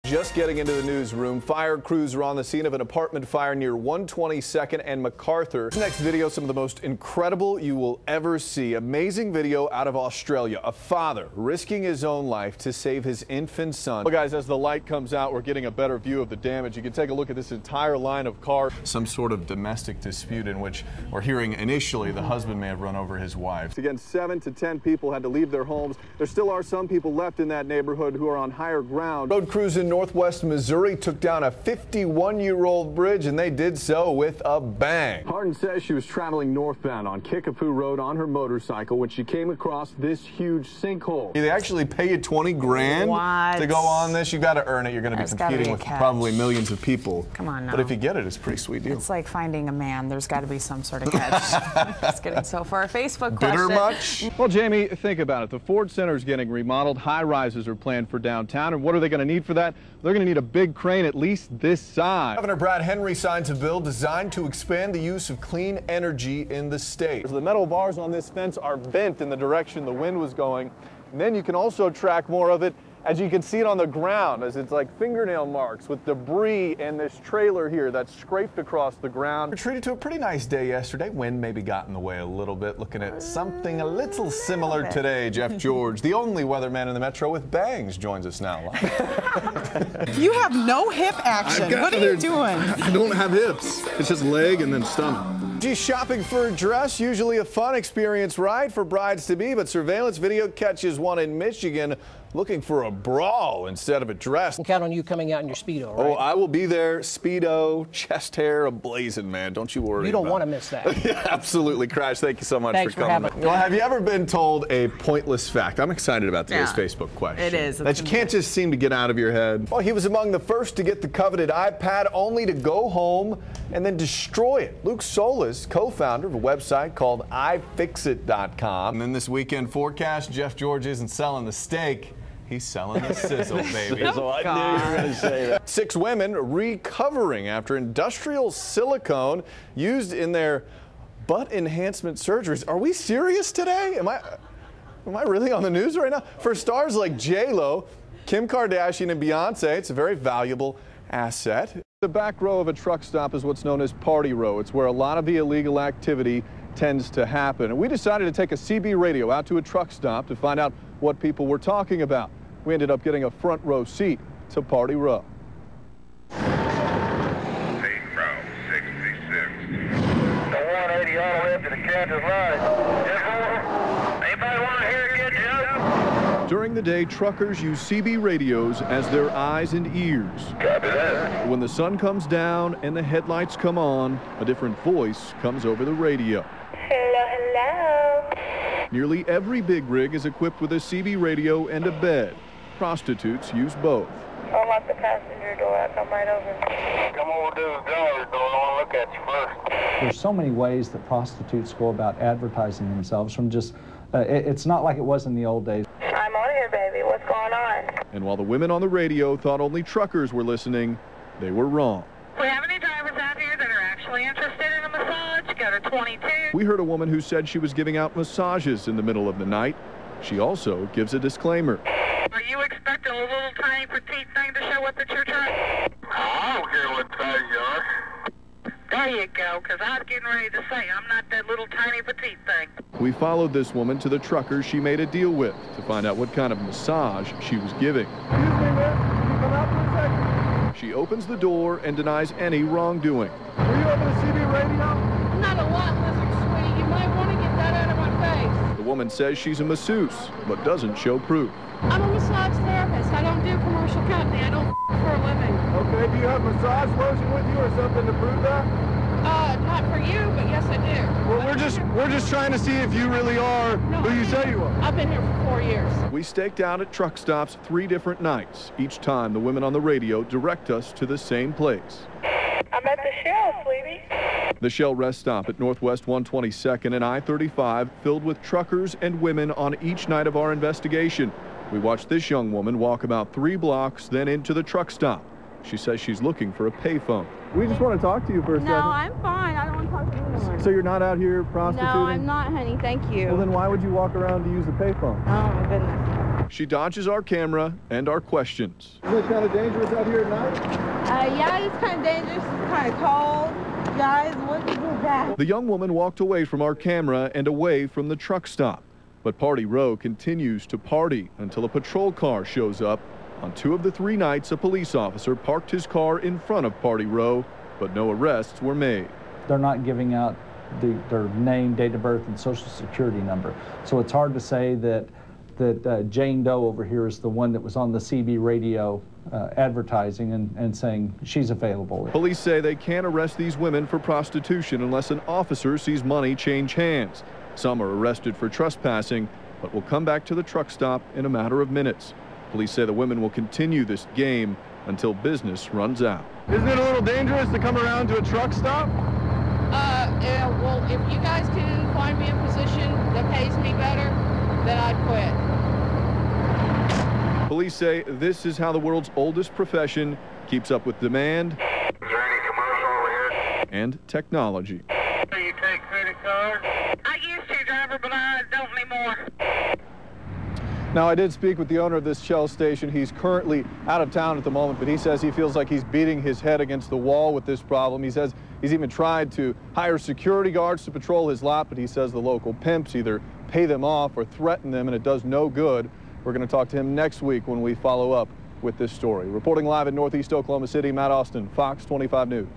Just getting into the newsroom, fire crews are on the scene of an apartment fire near 122nd and MacArthur. This next video, some of the most incredible you will ever see. Amazing video out of Australia. A father risking his own life to save his infant son. Well, guys, as the light comes out, we're getting a better view of the damage. You can take a look at this entire line of cars. Some sort of domestic dispute in which we're hearing initially the husband may have run over his wife. Again, 7 to 10 people had to leave their homes. There still are some people left in that neighborhood who are on higher ground. Road crews in Northwest Missouri took down a 51-year-old bridge, and they did so with a bang. Hardin says she was traveling northbound on Kickapoo Road on her motorcycle when she came across this huge sinkhole. They actually pay you 20 grand to go on this. You've got to earn it. You're going to be competing with probably millions of people. Come on now. But if you get it, it's a pretty sweet deal. It's like finding a man. There's got to be some sort of catch. Just kidding. So for a Facebook question. Bitter much? Well, Jamie, think about it. The Ford Center is getting remodeled. High rises are planned for downtown. And what are they going to need for that? They're going to need a big crane at least this size. Governor Brad Henry signs a bill designed to expand the use of clean energy in the state. The metal bars on this fence are bent in the direction the wind was going. And then you can also track more of it as you can see it on the ground, as it's like fingernail marks with debris and this trailer here that's scraped across the ground. We're treated to a pretty nice day yesterday. Wind maybe got in the way a little bit. Looking at something a little similar today. Jeff George, the only weatherman in the metro with bangs, joins us now live. You have no hip action. What are you doing? I don't have hips. It's just leg and then stomach. She's shopping for a dress, usually a fun experience, right, for brides-to-be, but surveillance video catches one in Michigan looking for a brawl instead of a dress. I can count on you coming out in your Speedo, right? Oh, I will be there. Speedo, chest hair ablazing, man. Don't you worry. You don't want to miss that. Yeah, absolutely, Crash. Thank you so much Thanks for coming. having me. Well, have you ever been told a pointless fact? I'm excited about today's Facebook question. It is. That you can't just seem to get out of your head. Well, he was among the first to get the coveted iPad, only to go home and then destroy it. Luke Solis, co-founder of a website called iFixit.com. And then this weekend forecast, Jeff George isn't selling the steak. He's selling the sizzle, baby. So I knew you were going to say that. 6 women recovering after industrial silicone used in their butt enhancement surgeries. Are we serious today? Am I really on the news right now? For stars like J-Lo, Kim Kardashian, and Beyonce, it's a very valuable asset. The back row of a truck stop is what's known as Party Row. It's where a lot of the illegal activity tends to happen. And we decided to take a CB radio out to a truck stop to find out what people were talking about. We ended up getting a front row seat to Party Row. 8 row, 66. The 180 all the way up to the Kansas line. Anybody want to hear it get jumped? During the day, truckers use CB radios as their eyes and ears. Copy that. When the sun comes down and the headlights come on, a different voice comes over the radio. Hello, hello. Nearly every big rig is equipped with a CB radio and a bed. Prostitutes use both. I'll lock the passenger door. I'll come right over. Come over to the driver's door. I want to look at you first. There's so many ways that prostitutes go about advertising themselves from just, it's not like it was in the old days. I'm on here, baby. What's going on? And while the women on the radio thought only truckers were listening, they were wrong. Do we have any drivers out here that are actually interested in a massage? Go to 22. We heard a woman who said she was giving out massages in the middle of the night. She also gives a disclaimer. Are you expecting a little tiny petite thing to show up at your truck? I don't care what size you are. There you go, because I was getting ready to say, I'm not that little tiny petite thing. We followed this woman to the trucker she made a deal with to find out what kind of massage she was giving. Excuse me, miss. Can you come out for a second? She opens the door and denies any wrongdoing. Were you over the CB radio? I'm not a lot lizard, sweetie. You might want to get that out of my face. The woman says she's a masseuse, but doesn't show proof. I'm a massage therapist. I don't do commercial company. I don't for a living. Okay, do you have massage lotion with you or something to prove that? Not for you, but yes, I do. Well, we're just trying to see if you really are who you say you are. I've been here for 4 years. We staked out at truck stops 3 different nights. Each time, the women on the radio direct us to the same place. I'm at the Shell, sweetie. The Shell rest stop at Northwest 122nd and I-35 filled with truckers and women on each night of our investigation. We watched this young woman walk about 3 blocks, then into the truck stop. She says she's looking for a payphone. We just want to talk to you for a second. No, I'm fine. I don't want to talk to anyone. So you're not out here prostituting? No, I'm not, honey. Thank you. Well, then why would you walk around to use the payphone? Oh, my goodness. She dodges our camera and our questions. Is it kind of dangerous out here at night? Yeah, it's kind of dangerous. It's kind of cold. Guys, what is that? The young woman walked away from our camera and away from the truck stop. But Party Row continues to party until a patrol car shows up. On 2 of the 3 nights, a police officer parked his car in front of Party Row, but no arrests were made. They're not giving out their name, date of birth, and social security number. So it's hard to say that Jane Doe over here is the one that was on the CB radio advertising and saying she's available. Police say they can't arrest these women for prostitution unless an officer sees money change hands. Some are arrested for trespassing, but will come back to the truck stop in a matter of minutes. Police say the women will continue this game until business runs out. Isn't it a little dangerous to come around to a truck stop? Yeah, well, if you guys can find me a position that pays me better, then I'd quit. Police say this is how the world's oldest profession keeps up with demand Is there any commercial over here? and technology. Do you take credit cards? I used to, driver, but I don't anymore. Now, I did speak with the owner of this Shell station. He's currently out of town at the moment, but he says he feels like he's beating his head against the wall with this problem. He says he's even tried to hire security guards to patrol his lot, but he says the local pimps either pay them off or threaten them, and it does no good. We're going to talk to him next week when we follow up with this story. Reporting live in Northeast Oklahoma City, Matt Austin, Fox 25 News.